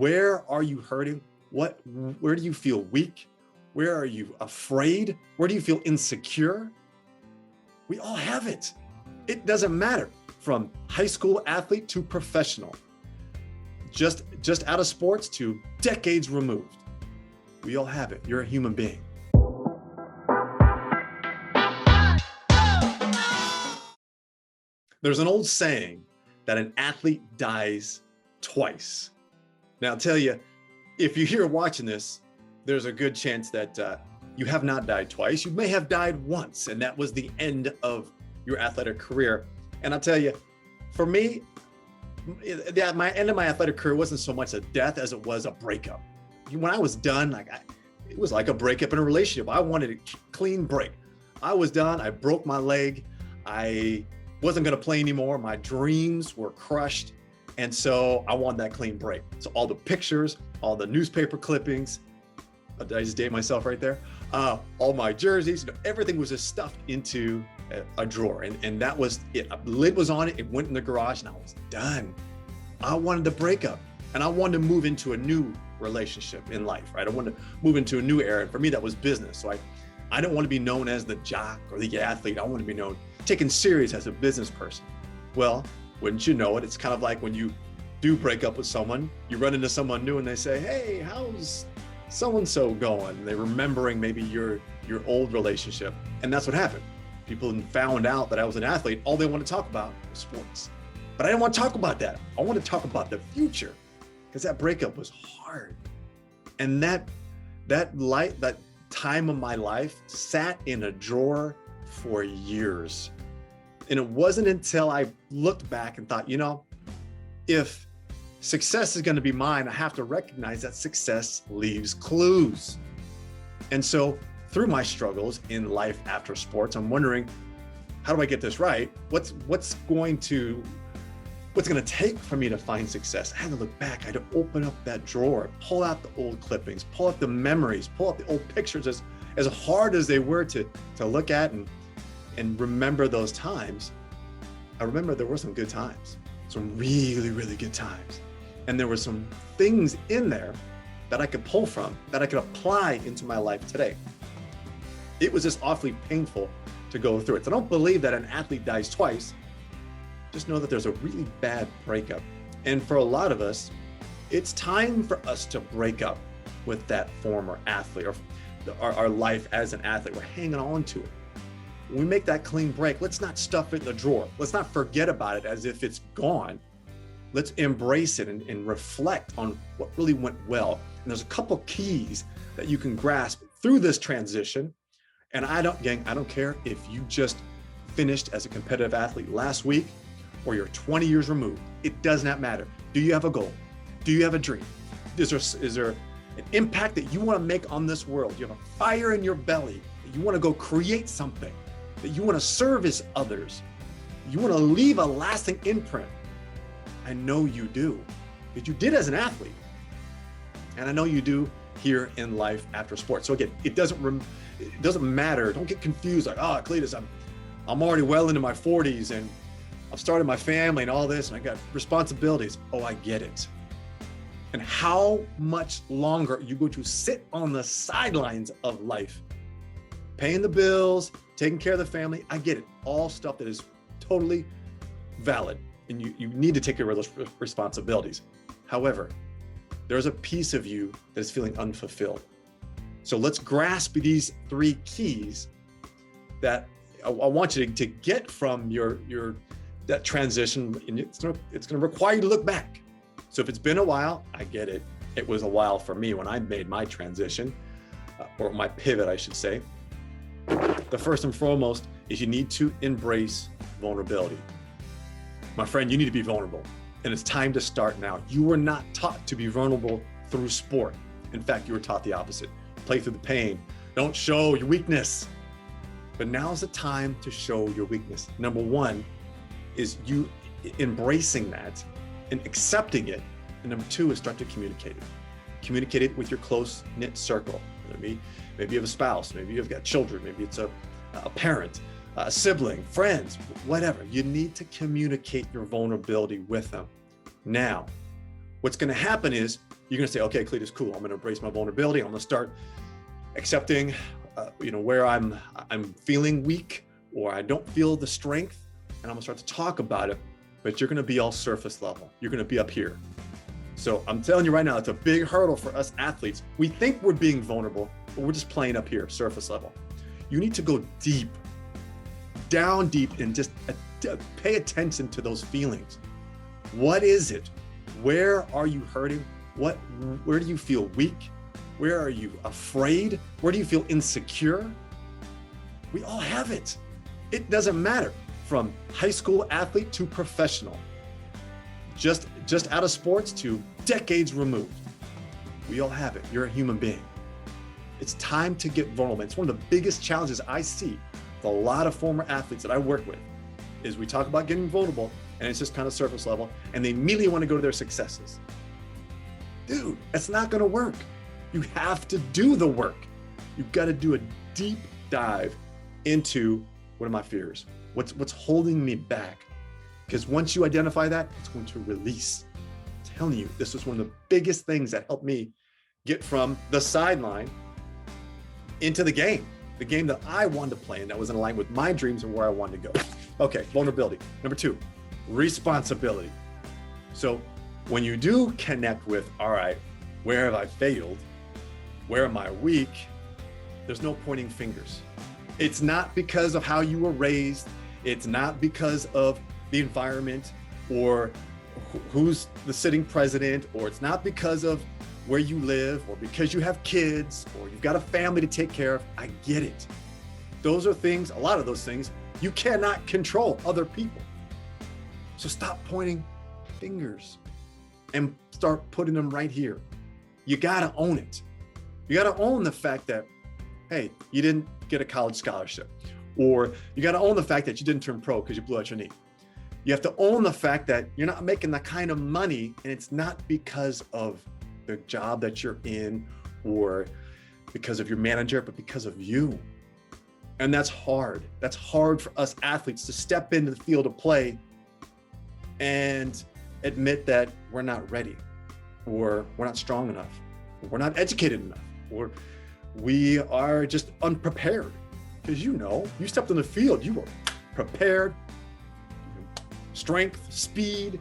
Where are you hurting? Where do you feel weak? Where are you afraid? Where do you feel insecure? We all have it. It doesn't matter, from high school athlete to professional, just out of sports to decades removed. We all have it. You're a human being. There's an old saying that an athlete dies twice. Now, I'll tell you, if you're here watching this, there's a good chance that you have not died twice. You may have died once, and that was the end of your athletic career. And I'll tell you, for me, my end of my athletic career wasn't so much a death as it was a breakup. When I was done, it was like a breakup in a relationship. I wanted a clean break. I was done. I broke my leg. I wasn't going to play anymore. My dreams were crushed. And so I wanted that clean break. So all the pictures, all the newspaper clippings, did I just date myself right there? All my jerseys, everything was just stuffed into a drawer. And that was it. A lid was on it. It went in the garage and I was done. I wanted to break up and I wanted to move into a new relationship in life, right? I wanted to move into a new era. And for me, that was business. So I didn't want to be known as the jock or the athlete. I want to be known, taken serious as a business person. Well, wouldn't you know it? It's kind of like when you do break up with someone, you run into someone new and they say, hey, how's so-and-so going? And they're remembering maybe your old relationship. And that's what happened. People found out that I was an athlete. All they want to talk about was sports. But I didn't want to talk about that. I want to talk about the future, because that breakup was hard. And that time of my life sat in a drawer for years. And it wasn't until I looked back and thought, if success is going to be mine, I have to recognize that success leaves clues. And so through my struggles in life after sports, I'm wondering, how do I get this right? What's going to take for me to find success? I had to look back. I had to open up that drawer, pull out the old clippings, pull out the memories, pull out the old pictures, as hard as they were to look at and remember those times. I remember there were some good times, some really, really good times. And there were some things in there that I could pull from, that I could apply into my life today. It was just awfully painful to go through it. So I don't believe that an athlete dies twice. Just know that there's a really bad breakup. And for a lot of us, it's time for us to break up with that former athlete or our life as an athlete. We're hanging on to it. When we make that clean break, let's not stuff it in the drawer. Let's not forget about it as if it's gone. Let's embrace it and reflect on what really went well. And there's a couple keys that you can grasp through this transition. And I don't care if you just finished as a competitive athlete last week or you're 20 years removed. It does not matter. Do you have a goal? Do you have a dream? Is there an impact that you want to make on this world? You have a fire in your belly that you want to go create something, that you want to service others. You want to leave a lasting imprint. I know you do, because you did as an athlete. And I know you do here in life after sports. So again, it doesn't matter. Don't get confused like, oh, Cletus, I'm already well into my 40s and I've started my family and all this and I got responsibilities. Oh, I get it. And how much longer are you going to sit on the sidelines of life? Paying the bills, taking care of the family. I get it. All stuff that is totally valid. And you need to take care of those responsibilities. However, there's a piece of you that is feeling unfulfilled. So let's grasp these three keys that I want you to get from that transition. And it's going to require you to look back. So if it's been a while, I get it. It was a while for me when I made my transition, or my pivot, I should say. The first and foremost is you need to embrace vulnerability. My friend, you need to be vulnerable, and it's time to start now. You were not taught to be vulnerable through sport. In fact, you were taught the opposite. Play through the pain. Don't show your weakness. But now's the time to show your weakness. Number one is you embracing that and accepting it. And number two is start to communicate it. Communicate it with your close-knit circle. Maybe you have a spouse, maybe you've got children, maybe it's a parent, a sibling, friends, whatever. You need to communicate your vulnerability with them. Now, what's going to happen is You're going to say, okay, Cletus, cool. I'm going to embrace my vulnerability. I'm going to start accepting, where I'm feeling weak or I don't feel the strength, and I'm going to start to talk about it. But you're going to be all surface level. You're going to be up here. So I'm telling you right now, it's a big hurdle for us athletes. We think we're being vulnerable, but we're just playing up here, surface level. You need to go deep, down deep, and just pay attention to those feelings. What is it? Where are you hurting? Where do you feel weak? Where are you afraid? Where do you feel insecure? We all have it. It doesn't matter, from high school athlete to professional, just out of sports to decades removed. We all have it. You're a human being. It's time to get vulnerable. It's one of the biggest challenges I see with a lot of former athletes that I work with, is we talk about getting vulnerable and it's just kind of surface level, and they immediately want to go to their successes. Dude, that's not going to work. You have to do the work. You've got to do a deep dive into, what are my fears? What's holding me back? Because once you identify that, it's going to release. I'm telling you, this was one of the biggest things that helped me get from the sideline into the game that I wanted to play, and that was in line with my dreams and where I wanted to go. Okay, vulnerability. Number 2, responsibility. So when you do connect with, all right, where have I failed? Where am I weak? There's no pointing fingers. It's not because of how you were raised. It's not because of the environment or who's the sitting president, or it's not because of where you live or because you have kids or you've got a family to take care of. I get it. Those are things, a lot of those things, you cannot control other people. So stop pointing fingers and start putting them right here. You gotta own it. You gotta own the fact that, hey, you didn't get a college scholarship, or you gotta own the fact that you didn't turn pro because you blew out your knee. You have to own the fact that you're not making the kind of money, and it's not because of the job that you're in or because of your manager, but because of you. And that's hard. That's hard for us athletes to step into the field of play and admit that we're not ready, or we're not strong enough, or we're not educated enough, or we are just unprepared. Because you stepped on the field, you were prepared, strength, speed,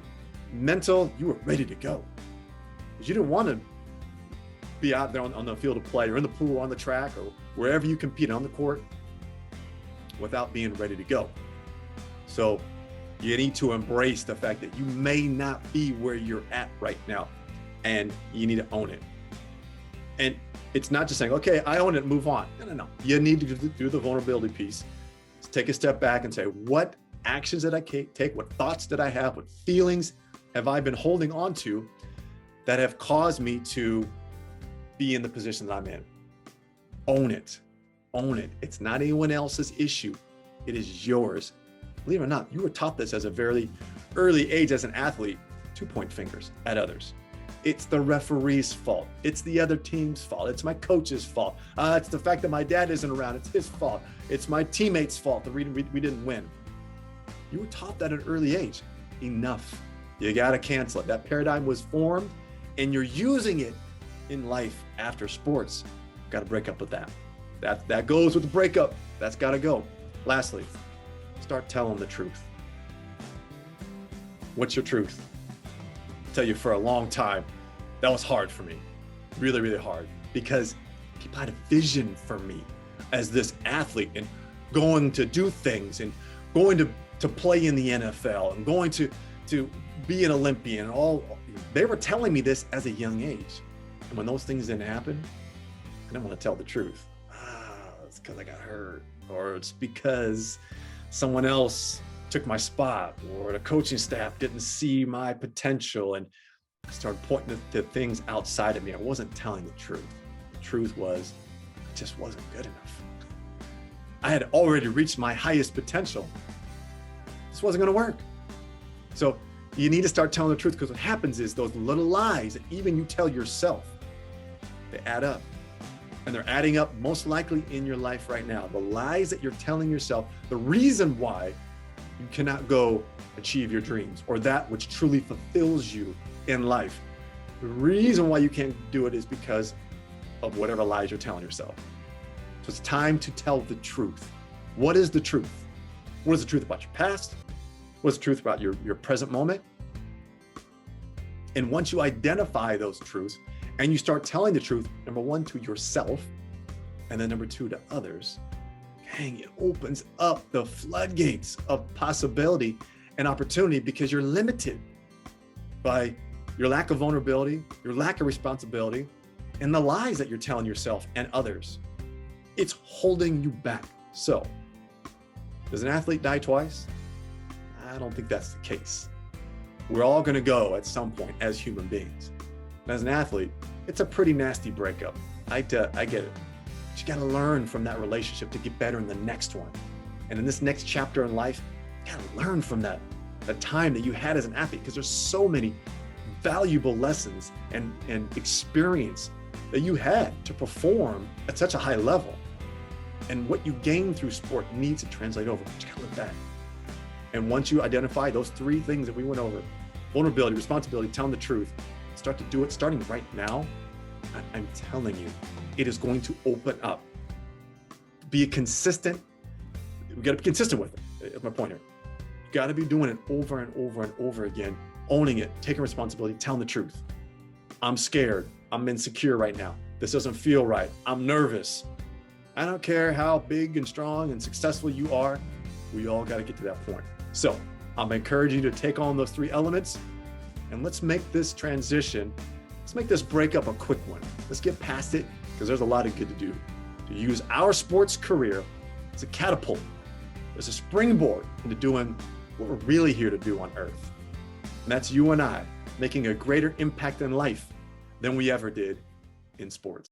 mental, you were ready to go. Because you didn't want to be out there on the field of play or in the pool, or on the track, or wherever you compete on the court without being ready to go. So you need to embrace the fact that you may not be where you're at right now, and you need to own it. And it's not just saying, okay, I own it, move on. No. You need to do the vulnerability piece. Just take a step back and say, what actions did I take? What thoughts did I have? What feelings have I been holding on to that have caused me to be in the position that I'm in? Own it. Own it. It's not anyone else's issue. It is yours. Believe it or not, you were taught this as a very early age as an athlete, to point fingers at others. It's the referee's fault. It's the other team's fault. It's my coach's fault. It's the fact that my dad isn't around. It's his fault. It's my teammates' fault that we didn't win. You were taught that at an early age. Enough. You got to cancel it. That paradigm was formed, and you're using it in life after sports. Got to break up with that. That goes with the breakup. That's got to go. Lastly, start telling the truth. What's your truth? I'll tell you, for a long time, that was hard for me. Really, really hard, because people had a vision for me as this athlete, and going to do things, and going to play in the NFL, and going to be an Olympian, and all. They were telling me this as a young age. And when those things didn't happen, I didn't want to tell the truth. It's because I got hurt, or it's because someone else took my spot, or the coaching staff didn't see my potential, and I started pointing to things outside of me. I wasn't telling the truth. The truth was, I just wasn't good enough. I had already reached my highest potential. This wasn't going to work. So you need to start telling the truth, because what happens is those little lies that even you tell yourself, they add up. And they're adding up most likely in your life right now. The lies that you're telling yourself, the reason why you cannot go achieve your dreams, or that which truly fulfills you in life. The reason why you can't do it is because of whatever lies you're telling yourself. So it's time to tell the truth. What is the truth? What is the truth about your past? What is the truth about your present moment? And once you identify those truths and you start telling the truth, number one, to yourself, and then number two, to others, dang, it opens up the floodgates of possibility and opportunity, because you're limited by your lack of vulnerability, your lack of responsibility, and the lies that you're telling yourself and others. It's holding you back. So, does an athlete die twice? I don't think that's the case. We're all going to go at some point as human beings. And as an athlete, it's a pretty nasty breakup. I get it. But you got to learn from that relationship to get better in the next one. And in this next chapter in life, you got to learn from that time that you had as an athlete, because there's so many valuable lessons and experience that you had to perform at such a high level. And what you gain through sport needs to translate over. But you got to look back. And once you identify those three things that we went over, vulnerability, responsibility, telling the truth, start to do it starting right now, I'm telling you, it is going to open up. Be consistent. We got to be consistent with it. That's my point here. You got to be doing it over and over and over again, owning it, taking responsibility, telling the truth. I'm scared. I'm insecure right now. This doesn't feel right. I'm nervous. I don't care how big and strong and successful you are. We all got to get to that point. So I'm encouraging you to take on those three elements, and let's make this transition. Let's make this breakup a quick one. Let's get past it, because there's a lot of good to do. To use our sports career as a catapult, as a springboard into doing what we're really here to do on earth. And that's you and I making a greater impact in life than we ever did in sports.